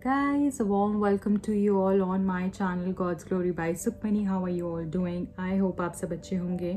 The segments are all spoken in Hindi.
guys, a warm welcome to you all on my channel God's Glory by Sukhmani. How are you all doing? I hope आप सब अच्छे होंगे.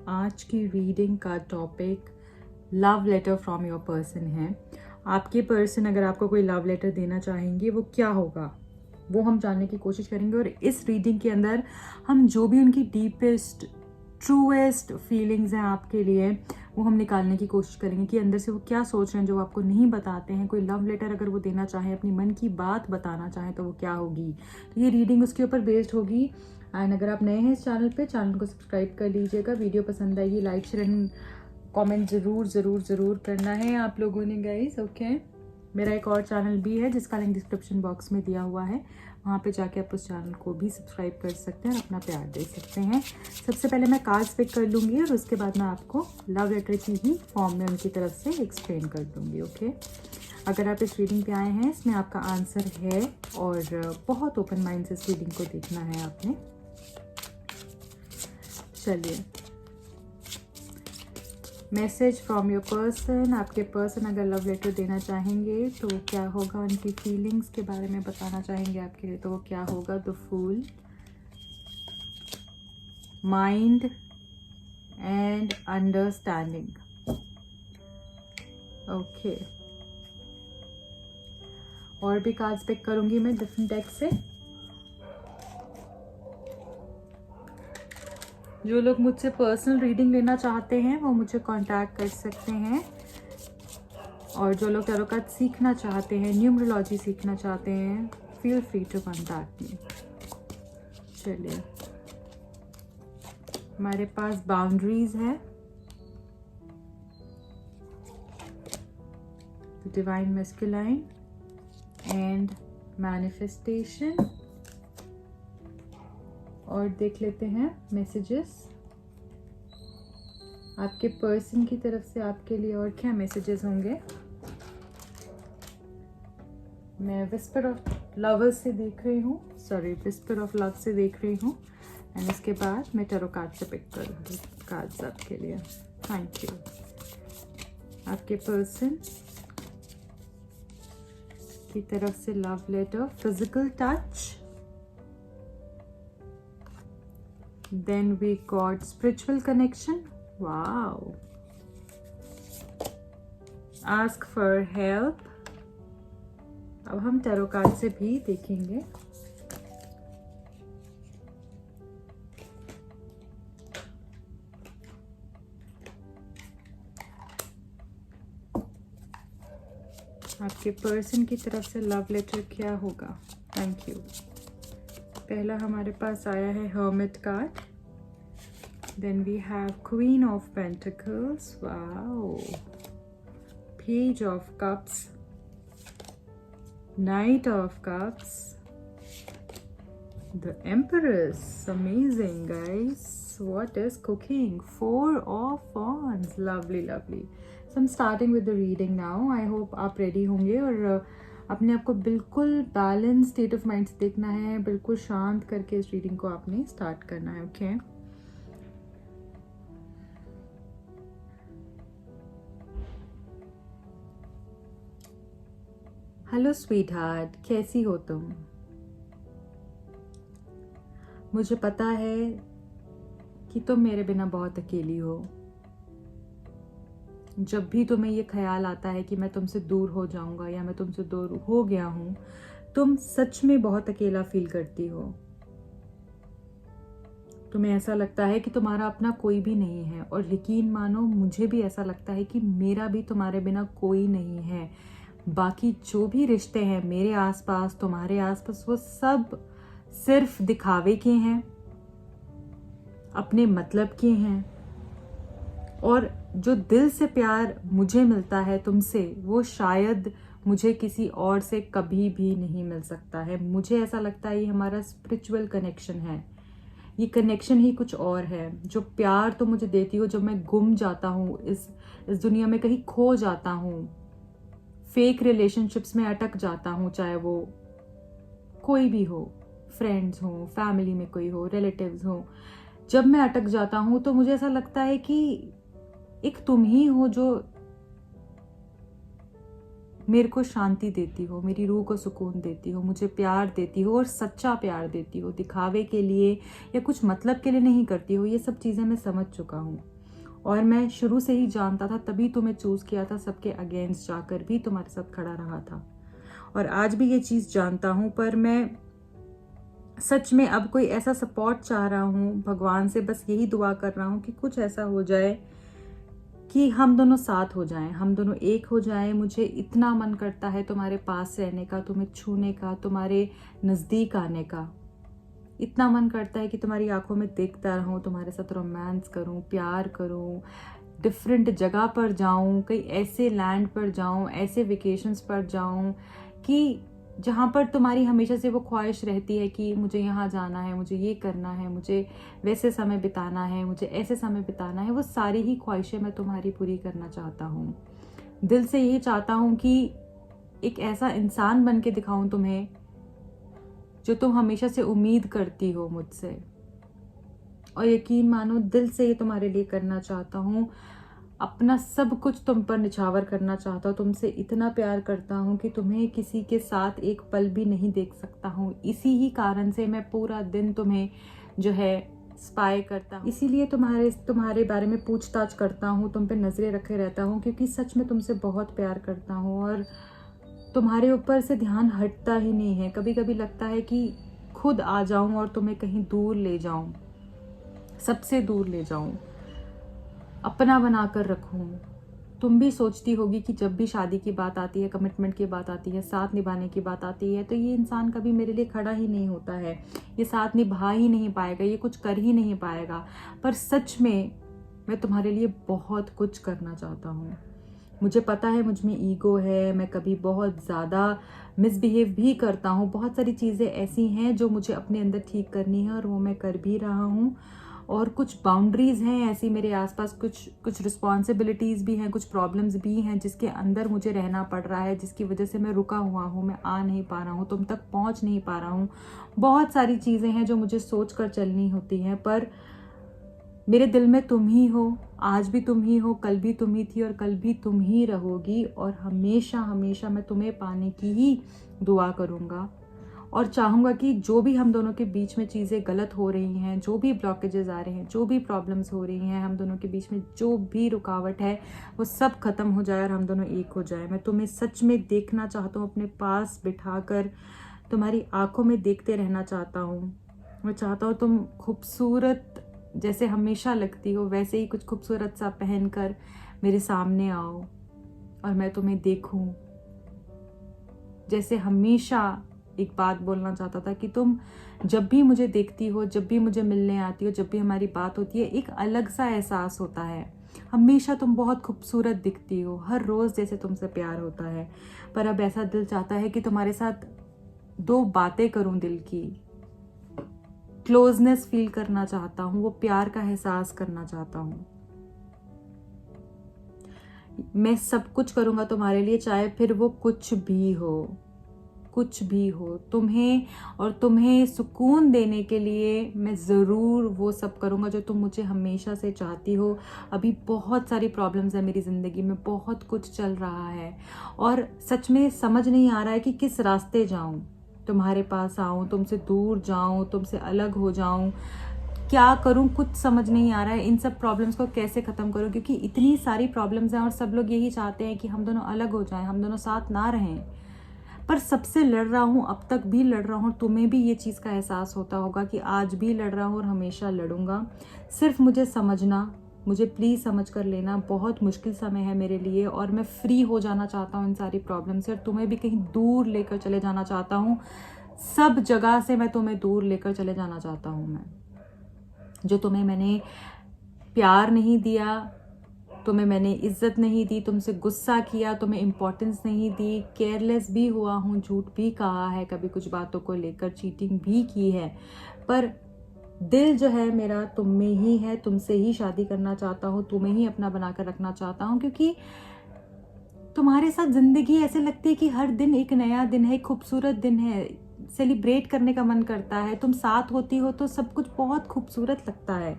आज की रीडिंग का topic love letter from your person है. आपके पर्सन अगर आपको कोई लव लेटर देना चाहेंगे वो क्या होगा वो हम जानने की कोशिश करेंगे. और इस रीडिंग के अंदर हम जो भी उनकी डीपेस्ट ट्रूएस्ट फीलिंग्स हैं आपके लिए वो हम निकालने की कोशिश करेंगे कि अंदर से वो क्या सोच रहे हैं जो आपको नहीं बताते हैं. कोई लव लेटर अगर वो देना चाहें, अपनी मन की बात बताना चाहें तो वो क्या होगी. तो ये रीडिंग उसके ऊपर बेस्ड होगी. एंड अगर आप नए हैं इस चैनल पे, चैनल को सब्सक्राइब कर लीजिएगा. वीडियो पसंद आएगी लाइक शेयर एंड कमेंट ज़रूर करना है आप लोगों ने गाइस. ओके, मेरा एक और चैनल भी है जिसका लिंक डिस्क्रिप्शन बॉक्स में दिया हुआ है. वहाँ पे जाके आप उस चैनल को भी सब्सक्राइब कर सकते हैं और अपना प्यार दे सकते हैं. सबसे पहले मैं कार्ड्स पिक कर लूँगी और उसके बाद मैं आपको लव लेटर की ही फॉर्म में उनकी तरफ से एक्सप्लेन कर दूँगी. ओके, अगर आप इस रीडिंग पे आए हैं, इसमें आपका आंसर है और बहुत ओपन माइंड से इस रीडिंग को देखना है आपने. चलिए, मैसेज फ्रॉम योर पर्सन. आपके पर्सन अगर लव लेटर देना चाहेंगे तो क्या होगा, उनकी फीलिंग्स के बारे में बताना चाहेंगे आपके लिए तो वो क्या होगा. The fool, mind and understanding. Okay, और भी कार्ड्स पिक करूंगी मैं डिफरेंट डेक से. जो लोग मुझसे पर्सनल रीडिंग लेना चाहते हैं वो मुझे कांटेक्ट कर सकते हैं. और जो लोग टैरो कार्ड सीखना चाहते हैं, न्यूमरोलॉजी सीखना चाहते हैं, feel free to contact me. चलिए, हमारे पास बाउंड्रीज है, डिवाइन मैस्कुलाइन एंड मैनिफेस्टेशन. और देख लेते हैं मैसेजेस आपके पर्सन की तरफ से आपके लिए और क्या मैसेजेस होंगे. मैं विस्पर ऑफ लवर्स से देख रही हूँ, विस्पर ऑफ लव से देख रही हूँ. एंड इसके बाद मैं टैरो कार्ड से पिक करूँगी कार्ड्स आपके लिए. Thank you. आपके पर्सन की तरफ से love letter, physical touch. Then we got spiritual connection. Wow. Ask for help. अब हम टैरो कार्ड से भी देखेंगे. आपके पर्सन की तरफ से लव लेटर क्या होगा. Thank you. पहला हमारे पास आया है hermit card. Then we have queen of pentacles. Wow. Page of cups, knight of cups, the empress. Amazing guys, what is cooking. Four of wands. Lovely. So I am starting with the reading now. I hope आप रेडी होंगे और अपने आप को बिल्कुल बैलेंस स्टेट ऑफ माइंड से देखना है. बिल्कुल शांत करके इस रीडिंग को आपने स्टार्ट करना है. ओके, हेलो स्वीट हार्ट, कैसी हो तुम. मुझे पता है कि तुम मेरे बिना बहुत अकेली हो. जब भी तुम्हें ये ख्याल आता है कि मैं तुमसे दूर हो जाऊंगा या मैं तुमसे दूर हो गया हूं, तुम सच में बहुत अकेला फील करती हो. तुम्हें ऐसा लगता है कि तुम्हारा अपना कोई भी नहीं है. और यकीन मानो, मुझे भी ऐसा लगता है कि मेरा भी तुम्हारे बिना कोई नहीं है. बाकी जो भी रिश्ते हैं मेरे आसपास, तुम्हारे आसपास, वो सब सिर्फ दिखावे के हैं, अपने मतलब के हैं. और जो दिल से प्यार मुझे मिलता है तुमसे, वो शायद मुझे किसी और से कभी भी नहीं मिल सकता है. मुझे ऐसा लगता है ये हमारा स्पिरिचुअल कनेक्शन है. ये कनेक्शन ही कुछ और है. जो प्यार तुम मुझे देती हो, जब मैं गुम जाता हूँ, इस दुनिया में कहीं खो जाता हूँ, फेक रिलेशनशिप्स में अटक जाता हूँ, चाहे वो कोई भी हो, फ्रेंड्स हो, फैमिली में कोई हो, रिलेटिव्स हो, जब मैं अटक जाता हूँ तो मुझे ऐसा लगता है कि एक तुम ही हो जो मेरे को शांति देती हो, मेरी रूह को सुकून देती हो, मुझे प्यार देती हो और सच्चा प्यार देती हो, दिखावे के लिए या कुछ मतलब के लिए नहीं करती हो। ये सब चीज़ें मैं समझ चुका हूँ और मैं शुरू से ही जानता था, तभी तुम्हें चूज़ किया था, सबके अगेंस्ट जाकर भी तुम्हारे साथ खड़ा रहा था और आज भी ये चीज़ जानता हूँ। पर मैं सच में अब कोई ऐसा सपोर्ट चाह रहा हूँ, भगवान से बस यही दुआ कर रहा हूँ कि कुछ ऐसा हो जाए कि हम दोनों साथ हो जाएं, हम दोनों एक हो जाएं। मुझे इतना मन करता है तुम्हारे पास रहने का, तुम्हें छूने का, तुम्हारे नज़दीक आने का। इतना मन करता है कि तुम्हारी आंखों में देखता रहूं, तुम्हारे साथ रोमांस करूं, प्यार करूं, डिफरेंट जगह पर जाऊं, कई ऐसे लैंड पर जाऊं, ऐसे वेकेशंस पर जाऊं कि जहाँ पर तुम्हारी हमेशा से वो ख्वाहिश रहती है कि मुझे यहाँ जाना है, मुझे ये करना है, मुझे वैसे समय बिताना है, मुझे ऐसे समय बिताना है। वो सारी ही ख्वाहिशें मैं तुम्हारी पूरी करना चाहता हूँ। दिल से यही चाहता हूँ कि एक ऐसा इंसान बन के दिखाऊं तुम्हें जो तुम हमेशा से उम्मीद करती हो मुझसे। और यकीन मानो, दिल से ये तुम्हारे लिए करना चाहता हूँ। अपना सब कुछ तुम पर निछावर करना चाहता हूँ। तुमसे इतना प्यार करता हूँ कि तुम्हें किसी के साथ एक पल भी नहीं देख सकता हूँ। इसी ही कारण से मैं पूरा दिन तुम्हें जो है स्पाई करता हूँ, इसीलिए तुम्हारे बारे में पूछताछ करता हूँ, तुम पे नजरें रखे रहता हूँ, क्योंकि सच में तुमसे बहुत प्यार करता हूँ और तुम्हारे ऊपर से ध्यान हटता ही नहीं है। कभी कभी लगता है कि खुद आ जाऊं और तुम्हें कहीं दूर ले जाऊं, सबसे दूर ले जाऊं, अपना बनाकर रखूं। तुम भी सोचती होगी कि जब भी शादी की बात आती है, कमिटमेंट की बात आती है, साथ निभाने की बात आती है, तो ये इंसान कभी मेरे लिए खड़ा ही नहीं होता है, ये साथ निभा ही नहीं पाएगा, ये कुछ कर ही नहीं पाएगा। पर सच में मैं तुम्हारे लिए बहुत कुछ करना चाहता हूँ। मुझे पता है मुझ में ईगो है, मैं कभी बहुत ज़्यादा मिसबिहेव भी करता हूँ। बहुत सारी चीज़ें ऐसी हैं जो मुझे अपने अंदर ठीक करनी है और वो मैं कर भी रहा हूँ। और कुछ बाउंड्रीज़ हैं ऐसी मेरे आसपास, कुछ रिस्पॉन्सिबिलिटीज़ भी हैं, कुछ प्रॉब्लम्स भी हैं जिसके अंदर मुझे रहना पड़ रहा है, जिसकी वजह से मैं रुका हुआ हूँ, मैं आ नहीं पा रहा हूँ, तुम तक पहुँच नहीं पा रहा हूँ। बहुत सारी चीज़ें हैं जो मुझे सोच कर चलनी होती हैं, पर मेरे दिल में तुम ही हो। आज भी तुम ही हो, कल भी तुम ही थी और कल भी तुम ही रहोगी। और हमेशा हमेशा मैं तुम्हें पाने की ही दुआ करूँगा और चाहूँगा कि जो भी हम दोनों के बीच में चीज़ें गलत हो रही हैं, जो भी ब्लॉकेजेस आ रहे हैं, जो भी प्रॉब्लम्स हो रही हैं, हम दोनों के बीच में जो भी रुकावट है, वो सब खत्म हो जाए और हम दोनों एक हो जाए। मैं तुम्हें सच में देखना चाहता हूँ, अपने पास बिठाकर तुम्हारी आंखों में देखते रहना चाहता हूँ। मैं चाहता हूँ तुम खूबसूरत जैसे हमेशा लगती हो, वैसे ही कुछ खूबसूरत सा पहनकर मेरे सामने आओ और मैं तुम्हें देखूं। जैसे हमेशा एक बात बोलना चाहता था कि तुम जब भी मुझे देखती हो, जब भी मुझे मिलने आती हो, जब भी हमारी बात होती है, एक अलग सा एहसास होता है। हमेशा तुम बहुत खूबसूरत दिखती हो, हर रोज़ जैसे तुमसे प्यार होता है। पर अब ऐसा दिल चाहता है कि तुम्हारे साथ दो बातें करूं, दिल की क्लोजनेस फील करना चाहता हूँ, वो प्यार का एहसास करना चाहता हूँ। मैं सब कुछ करूँगा तुम्हारे लिए, चाहे फिर वो कुछ भी हो, कुछ भी हो। तुम्हें सुकून देने के लिए मैं ज़रूर वो सब करूँगा जो तुम मुझे हमेशा से चाहती हो। अभी बहुत सारी प्रॉब्लम्स है मेरी ज़िंदगी में, बहुत कुछ चल रहा है और सच में समझ नहीं आ रहा है कि किस रास्ते जाऊँ। तुम्हारे पास आऊँ, तुमसे दूर जाऊँ, तुमसे अलग हो जाऊँ, क्या करूँ कुछ समझ नहीं आ रहा है। इन सब प्रॉब्लम्स को कैसे ख़त्म करूँ, क्योंकि इतनी सारी प्रॉब्लम्स हैं और सब लोग यही चाहते हैं कि हम दोनों अलग हो जाएं, हम दोनों साथ ना रहें। पर सबसे लड़ रहा हूँ, अब तक भी लड़ रहा हूँ। तुम्हें भी ये चीज़ का एहसास होता होगा कि आज भी लड़ रहा हूँ और हमेशा लड़ूंगा। सिर्फ मुझे समझना, मुझे प्लीज़ समझ कर लेना। बहुत मुश्किल समय है मेरे लिए और मैं फ्री हो जाना चाहता हूँ इन सारी प्रॉब्लम से और तुम्हें भी कहीं दूर लेकर चले जाना चाहता हूँ। सब जगह से मैं तुम्हें दूर लेकर चले जाना चाहता हूँ। मैं जो तुम्हें मैंने प्यार नहीं दिया, तुम्हें मैंने इज्जत नहीं दी, तुमसे गुस्सा किया, तुम्हें इम्पोर्टेंस नहीं दी, केयरलेस भी हुआ हूँ, झूठ भी कहा है, कभी कुछ बातों को लेकर चीटिंग भी की है, पर दिल जो है मेरा तुम में ही है। तुमसे ही शादी करना चाहता हूँ, तुम्हें ही अपना बनाकर रखना चाहता हूँ, क्योंकि तुम्हारे साथ जिंदगी ऐसे लगती है कि हर दिन एक नया दिन है, एक खूबसूरत दिन है, सेलिब्रेट करने का मन करता है। तुम साथ होती हो तो सब कुछ बहुत खूबसूरत लगता है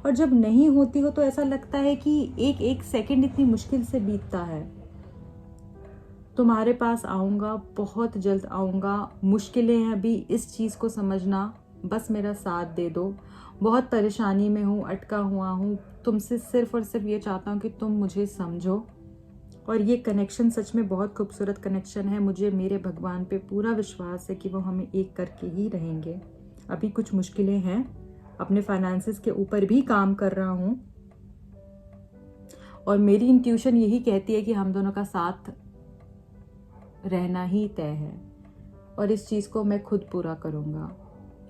और जब नहीं होती हो तो ऐसा लगता है कि एक एक सेकंड इतनी मुश्किल से बीतता है। तुम्हारे पास आऊँगा, बहुत जल्द आऊँगा। मुश्किलें हैं अभी, इस चीज़ को समझना, बस मेरा साथ दे दो। बहुत परेशानी में हूँ, अटका हुआ हूँ, तुमसे सिर्फ़ और सिर्फ ये चाहता हूँ कि तुम मुझे समझो। और ये कनेक्शन सच में बहुत खूबसूरत कनेक्शन है। मुझे मेरे भगवान पे पूरा विश्वास है कि वो हमें एक करके ही रहेंगे। अभी कुछ मुश्किलें हैं, अपने फाइनेंसेस के ऊपर भी काम कर रहा हूँ, और मेरी इंट्यूशन यही कहती है कि हम दोनों का साथ रहना ही तय है, और इस चीज़ को मैं खुद पूरा करूँगा,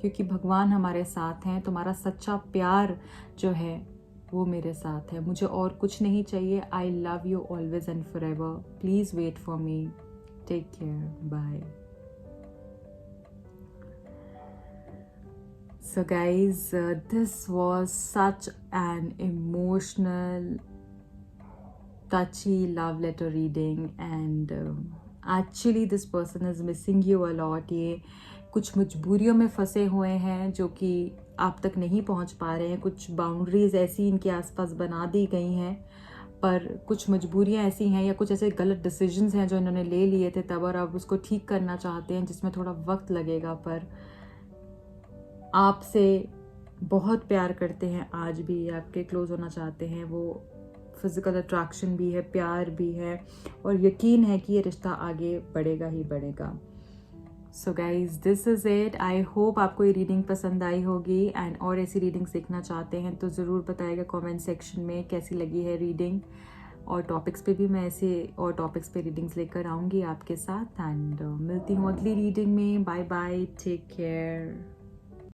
क्योंकि भगवान हमारे साथ हैं। तुम्हारा सच्चा प्यार जो है वो मेरे साथ है, मुझे और कुछ नहीं चाहिए। I love you always and forever. Please wait for me. Take care, bye. So guys, this was such an emotional, touchy love letter reading, and actually this person is missing you a lot. ये कुछ मजबूरियों में फंसे हुए हैं जो कि आप तक नहीं पहुंच पा रहे हैं। कुछ बाउंड्रीज ऐसी इनके आसपास बना दी गई हैं, पर कुछ मजबूरियां ऐसी हैं या कुछ ऐसे गलत डिसीजंस हैं जो इन्होंने ले लिए थे तब, और अब उसको ठीक करना चाहते हैं, जिसमें थोड़ा वक्त लगेगा। पर आपसे बहुत प्यार करते हैं, आज भी आपके क्लोज होना चाहते हैं। वो फिज़िकल अट्रैक्शन भी है, प्यार भी है, और यकीन है कि ये रिश्ता आगे बढ़ेगा ही बढ़ेगा। So guys, this is it. I hope आपको ये रीडिंग पसंद आई होगी, एंड और ऐसी रीडिंग्स देखना चाहते हैं तो ज़रूर बताइएगा कमेंट सेक्शन में कैसी लगी है रीडिंग। और टॉपिक्स पे भी मैं ऐसे और टॉपिक्स पे रीडिंग्स लेकर आऊँगी आपके साथ। एंड मिलती हूँ अगली रीडिंग में। Bye bye, take care.